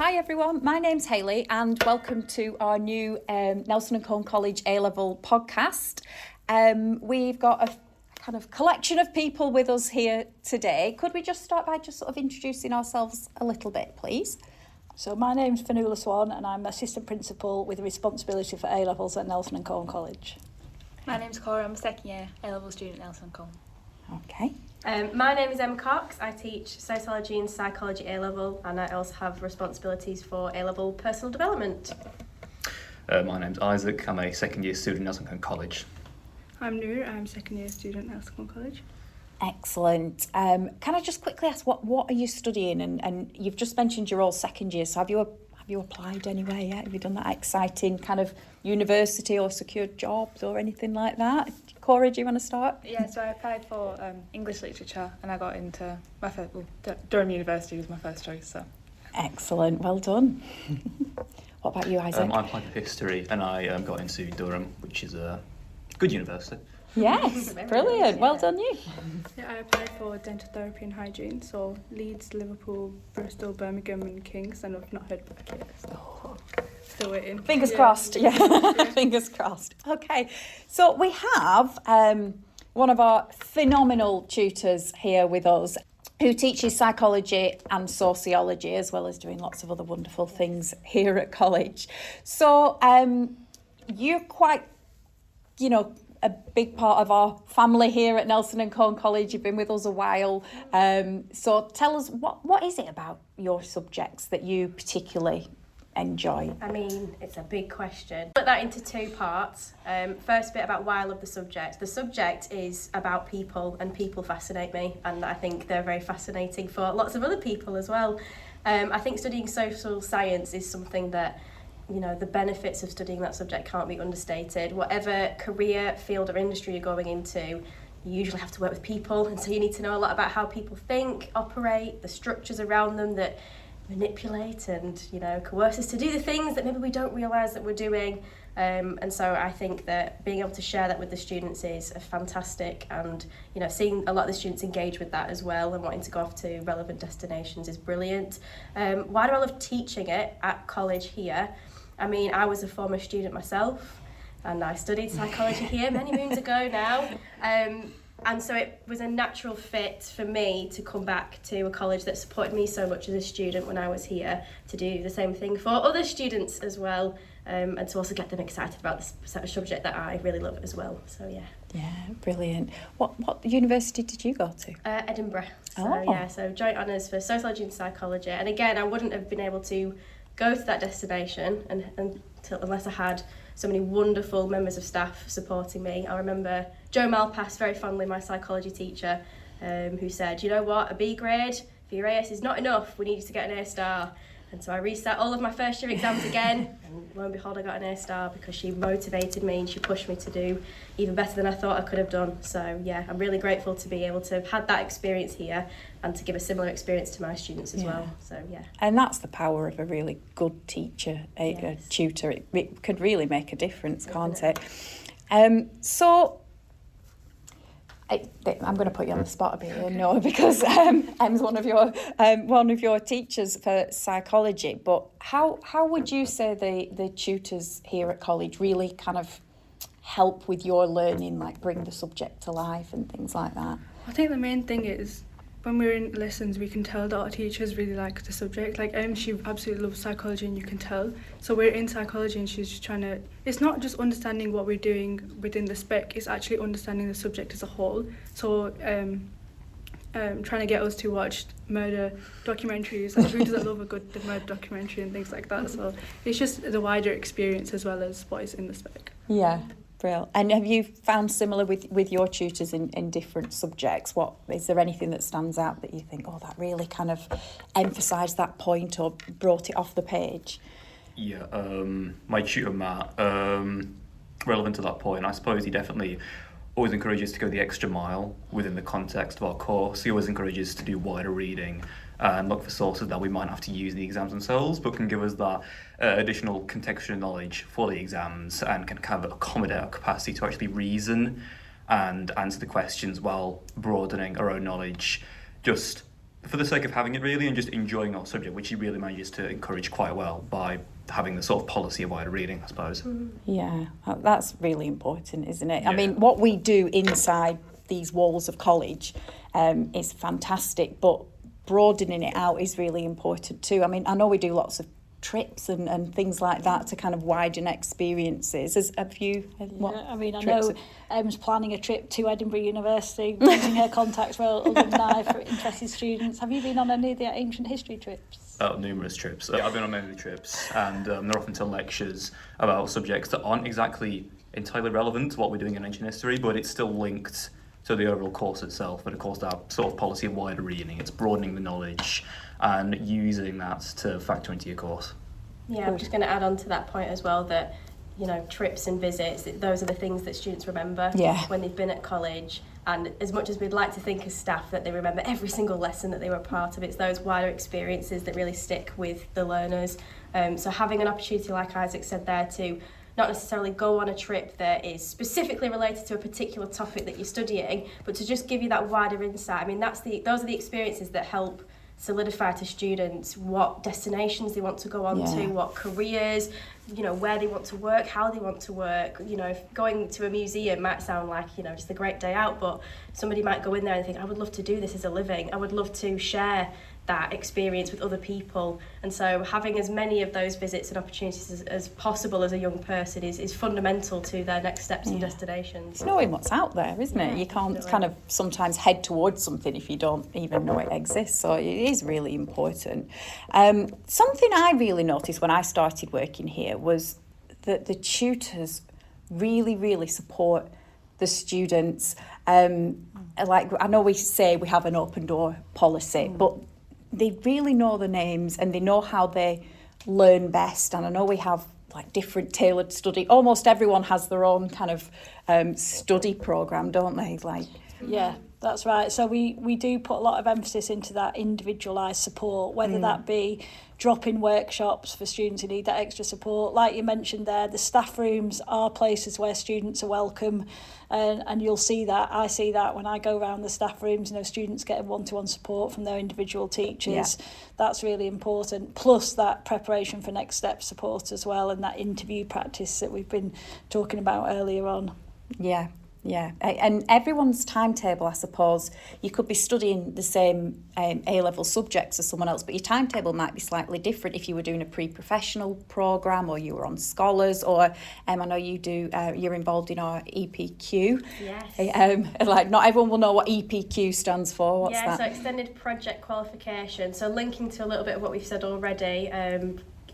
Hi everyone, my name's Hayley and welcome to our new Nelson and Colne College A Level podcast. We've got a kind of collection of people with us here today. Could we just start by just sort of introducing ourselves a little bit, please? So my name's Fionnuala Swan and I'm Assistant Principal with responsibility for A Levels at Nelson and Colne College. My name's Cora, I'm a second year A Level student at Nelson and Colne. Okay. My name is Emma Cox. I teach sociology and psychology A Level, and I also have responsibilities for A Level personal development. My name's Isaac. I'm a second year student at Nelson and Colne College. I'm Noor. I'm second year student at Nelson and Colne College. Excellent. Can I just quickly ask what are you studying? And you've just mentioned you're all second year, so have you applied anywhere yet? Have you done that exciting kind of university or secured jobs or anything like that? Cora, do you want to start? Yeah, so I applied for English literature and I got into Durham University was my first choice. So Excellent, well done. What about you, Isaac? I applied for history and I got into Durham, which is a good university. Yes, brilliant. Well done, you. Yeah, I applied for dental therapy and hygiene, so Leeds, Liverpool, Bristol, Birmingham and King's, and I've not heard back yet, so still waiting. Fingers crossed, yeah. Fingers crossed. Okay, so we have one of our phenomenal tutors here with us who teaches psychology and sociology as well as doing lots of other wonderful things here at college. So you're quite, a big part of our family here at Nelson and Colne College. You've been with us a while. So tell us, what is it about your subjects that you particularly enjoy? I mean, it's a big question. Put that into two parts. First bit about why I love the subject. The subject is about people, and people fascinate me, and I think they're very fascinating for lots of other people as well. I think studying social science is something that, the benefits of studying that subject can't be understated. Whatever career, field or industry you're going into, you usually have to work with people, and so you need to know a lot about how people think, operate, the structures around them that manipulate and, coerce us to do the things that maybe we don't realise that we're doing. And so I think that being able to share that with the students is fantastic, and, seeing a lot of the students engage with that as well and wanting to go off to relevant destinations is brilliant. Why do I love teaching it at college here? I mean, I was a former student myself and I studied psychology here many moons ago now. And so it was a natural fit for me to come back to a college that supported me so much as a student when I was here, to do the same thing for other students as well, and to also get them excited about this subject that I really love as well. So, yeah. Yeah, brilliant. What university did you go to? Edinburgh. So joint honours for sociology and psychology. And again, I wouldn't have been able to go to that destination unless I had so many wonderful members of staff supporting me. I remember Joe Malpass very fondly, my psychology teacher, who said, you know what, a B grade for your AS is not enough, we need you to get an A star. And so I resat all of my first year exams again, and lo and behold I got an A star because she motivated me and she pushed me to do even better than I thought I could have done. So yeah, I'm really grateful to be able to have had that experience here and to give a similar experience to my students as well. So yeah. And that's the power of a really good teacher, a tutor. It could really make a difference, can't it? So I'm going to put you on the spot a bit here, Noah, because Em's one of your teachers for psychology. But how would you say the tutors here at college really kind of help with your learning, like bring the subject to life and things like that? I think the main thing is when we're in lessons, we can tell that our teachers really like the subject. Like she absolutely loves psychology, and you can tell. So we're in psychology and she's just trying to, it's not just understanding what we're doing within the spec, it's actually understanding the subject as a whole. So trying to get us to watch murder documentaries, like who doesn't love a good murder documentary and things like that. So it's just the wider experience as well as what is in the spec. Yeah. Brilliant. And have you found similar with your tutors in different subjects? What is there anything that stands out that you think, that really kind of emphasised that point or brought it off the page? Yeah, my tutor Matt, relevant to that point, I suppose he definitely always encourages to go the extra mile within the context of our course. He always encourages to do wider reading and look for sources that we might not have to use in the exams themselves, but can give us that additional contextual knowledge for the exams and can kind of accommodate our capacity to actually reason and answer the questions while broadening our own knowledge just for the sake of having it really and just enjoying our subject, which he really manages to encourage quite well by having the sort of policy of wider reading, I suppose. Yeah, that's really important, isn't it? Yeah. I mean, what we do inside these walls of college is fantastic, but broadening it out is really important too. I mean, I know we do lots of trips and things like that to kind of widen experiences. Have you? I mean, I trips know Em's planning a trip to Edinburgh University, using her contacts for alumni for interested students. Have you been on any of the ancient history trips? Oh, numerous trips. I've been on many trips, and they're often to lectures about subjects that aren't exactly entirely relevant to what we're doing in ancient history, but it's still linked to the overall course itself. But of course, that sort of policy of wider reading, it's broadening the knowledge and using that to factor into your course. Yeah, I'm just going to add on to that point as well that, trips and visits, those are the things that students remember when they've been at college. And as much as we'd like to think as staff that they remember every single lesson that they were part of, it's those wider experiences that really stick with the learners. So having an opportunity, like Isaac said there, to not necessarily go on a trip that is specifically related to a particular topic that you're studying, but to just give you that wider insight. I mean, those are the experiences that help solidify to students what destinations they want to go on to, what careers, where they want to work, how they want to work. If going to a museum might sound like, just a great day out, but somebody might go in there and think, I would love to do this as a living. I would love to share that experience with other people. And so having as many of those visits and opportunities as possible as a young person is fundamental to their next steps and destinations. It's knowing what's out there, isn't it? You can't kind of sometimes head towards something if you don't even know it exists. So it is really important. Something I really noticed when I started working here was that the tutors really, really support the students. Like, I know we say we have an open door policy, but they really know the names and they know how they learn best. And I know we have like different tailored study. Almost everyone has their own kind of study programme, don't they? Yeah, that's right. So we do put a lot of emphasis into that individualised support, whether that be drop-in workshops for students who need that extra support. Like you mentioned there, the staff rooms are places where students are welcome, and you'll see that. I see that when I go around the staff rooms, students getting one-to-one support from their individual teachers. Yeah. That's really important. Plus that preparation for next step support as well, and that interview practice that we've been talking about earlier on. Yeah, and everyone's timetable, I suppose, you could be studying the same A-level subjects as someone else, but your timetable might be slightly different if you were doing a pre-professional programme or you were on Scholars, or I know you do, you're involved in our EPQ. Yes. Not everyone will know what EPQ stands for. What's that? So Extended Project Qualification. So linking to a little bit of what we've said already,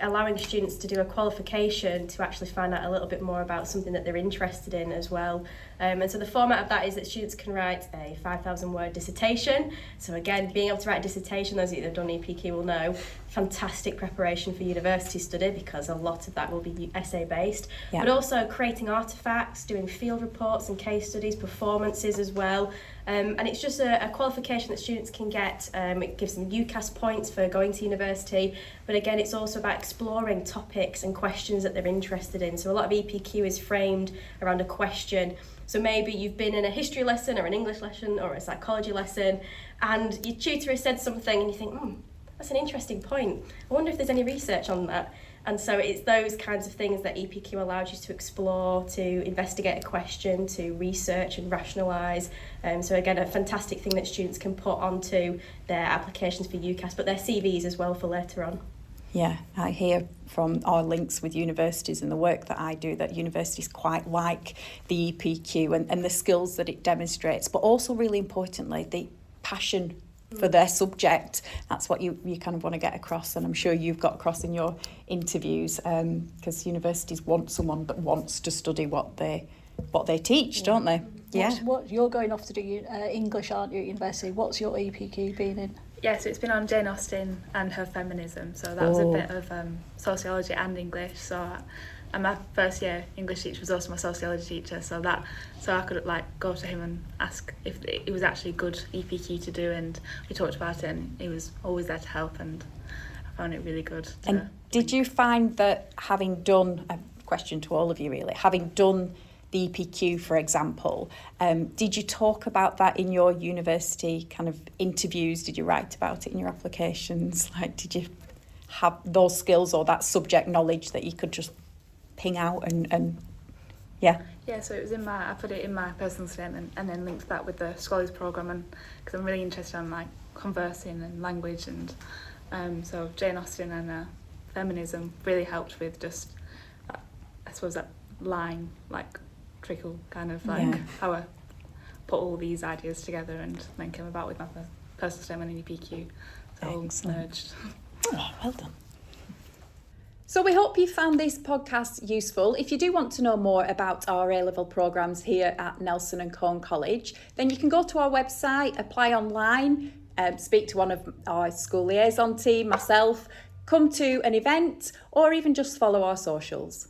allowing students to do a qualification to actually find out a little bit more about something that they're interested in as well. And so the format of that is that students can write a 5,000 word dissertation. So again, being able to write a dissertation, those of you that have done EPQ will know, fantastic preparation for university study because a lot of that will be essay based. Yeah. But also creating artefacts, doing field reports and case studies, performances as well. And it's just a qualification that students can get. It gives them UCAS points for going to university. But again, it's also about exploring topics and questions that they're interested in. So a lot of EPQ is framed around a question. So maybe you've been in a history lesson or an English lesson or a psychology lesson, and your tutor has said something and you think, that's an interesting point. I wonder if there's any research on that. And so it's those kinds of things that EPQ allows you to explore, to investigate a question, to research and rationalise. So again, a fantastic thing that students can put onto their applications for UCAS, but their CVs as well for later on. Yeah, I hear from our links with universities and the work that I do that universities quite like the EPQ and the skills that it demonstrates, but also really importantly, the passion for their subject. That's what you kind of want to get across, and I'm sure you've got across in your interviews, because universities want someone that wants to study what they teach, don't they? What you're going off to do English, aren't you, at university? What's your EPQ been in? Yeah, so it's been on Jane Austen and her feminism, so that was a bit of sociology and English. And my first year English teacher was also my sociology teacher, so I could go to him and ask if it was actually good EPQ to do, and we talked about it, and he was always there to help, and I found it really good. And did you find that having done, a question to all of you really, having done the EPQ, for example. Did you talk about that in your university kind of interviews? Did you write about it in your applications? Like, did you have those skills or that subject knowledge that you could just ping out and yeah? Yeah, so it was I put it in my personal statement and then linked that with the Scholars programme, and because I'm really interested in like conversing and language, and so Jane Austen and feminism really helped with just I suppose that line, like trickle kind of like how I put all these ideas together and then came about with my personal statement in EPQ. So Excellent. merged. Oh, well done. So we hope you found this podcast useful. If you do want to know more about our A-level programmes here at Nelson and Colne College, then you can go to our website, apply online, speak to one of our school liaison team, myself, come to an event, or even just follow our socials.